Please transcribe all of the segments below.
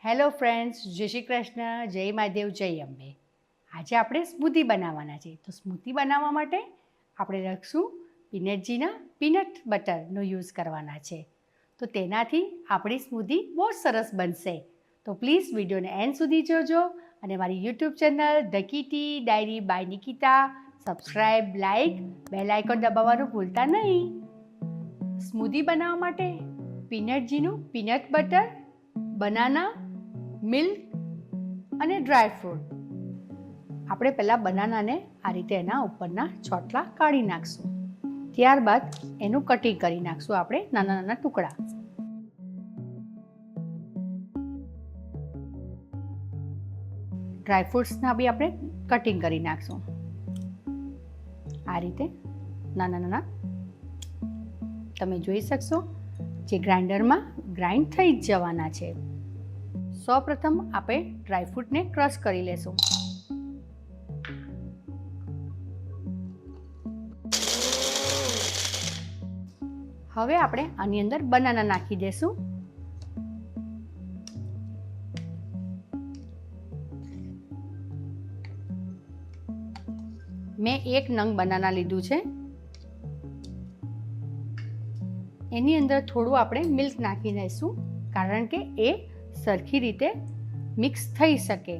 Hello friends, જય શ્રી કૃષ્ણ, જય મહાદેવ, જય અંબે. આજે આપણે સ્મૂધી બનાવવાના છે. તો સ્મૂધી બનાવવા માટે આપણે રાખશું પીનટજીના પીનટ બટરનો યુઝ કરવાના છે. તો તેનાથી આપણી સ્મૂધી બહુ સરસ બનશે. તો પ્લીઝ વિડીયોને એન્ડ સુધી જોજો અને મારી YouTube channel the kitty diary by Nikita subscribe, like, bell icon દબાવવાનું ભૂલતા નહીં. સ્મૂધી બનાવવા માટે પીનટજીનું પીનટ બટર, બનાના, મિલ્ક અને ડ્રાય ફ્રૂટ. આપણે પહેલાં બનાનાને આ રીતે એના ઉપરના ચોટલા કાઢી નાખશું. ત્યારબાદ એનું કટિંગ કરી નાખશું આપણે નાના નાના ટુકડા. ડ્રાય ફ્રૂટ્સના બી આપણે કટિંગ કરી નાખશું આ રીતે નાના નાના. તમે જોઈ શકશો જે ગ્રાઇન્ડરમાં ગ્રાઇન્ડ થઈ જ જવાના છે. સૌપ્રથમ આપણે ડ્રાયફ્રૂટને ક્રશ કરી લેશું. હવે આપણે આની અંદર બનાના નાખી દેશું. મેં એક નંગ બનાના લીધું છે. એની અંદર થોડું આપણે મિલ્ક નાખી દઈશું કારણ કે એ સરખી રીતે મિક્સ થઈ શકે.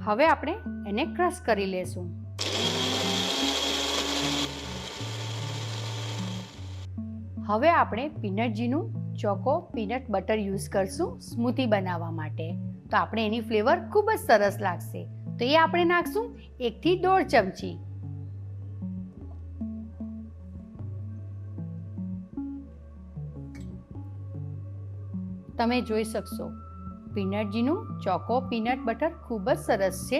હવે આપણે એને ક્રશ કરી લેશું. હવે આપણે પીનટજીનું ચોકો પીનટ બટર યુઝ કરશું સ્મૂધી બનાવવા માટે. તો આપણે એની ફ્લેવર ખૂબ જ સરસ લાગશે. તો એ આપણે નાખશું 1 થી 1.5 ચમચી. તમે જોઈ શકશો પીનટજીનું ચોકો પીનટ બટર ખૂબ જ સરસ છે.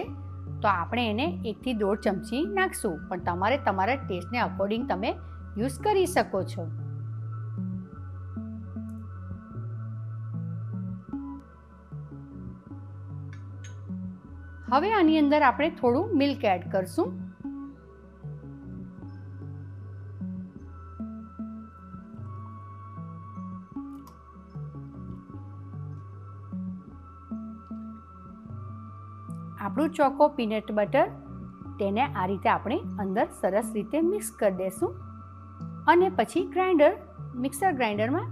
તો આપણે એને 1 થી 1.5 ચમચી નાખશું, પણ તમારે તમારા ટેસ્ટને અકોર્ડિંગ તમે યુઝ કરી શકો છો. હવે આની અંદર આપણે થોડું મિલ્ક એડ કરશું. આપણું ચોકો પીનટ બટર તેને આ રીતે આપણે અંદર સરસ રીતે મિક્સ કરી દેશું અને પછી મિક્સર ગ્રાઇન્ડરમાં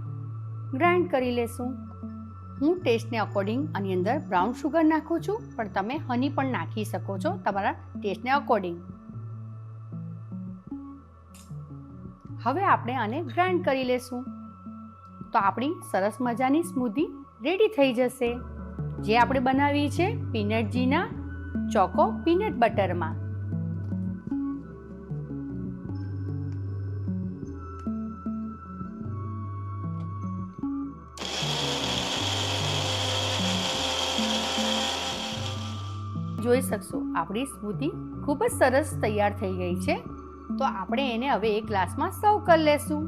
ગ્રાઇન્ડ કરી લેશું. હું ટેસ્ટને અકોર્ડિંગ આની અંદર બ્રાઉન શુગર નાખું છું, પણ તમે હની પણ નાખી શકો છો તમારા ટેસ્ટને અકોર્ડિંગ. હવે આપણે આને ગ્રાઇન્ડ કરી લેશું. તો આપણી સરસ મજાની સ્મૂધી રેડી થઈ જશે, જે આપણે બનાવી છે પીનટજીના ચોકો પીનટ બટરમાં. જોઈ શકશો આપણી સ્મૂધી ખૂબ જ સરસ તૈયાર થઈ ગઈ છે. તો આપણે એને હવે એક ગ્લાસમાં સર્વ કરી લેશું.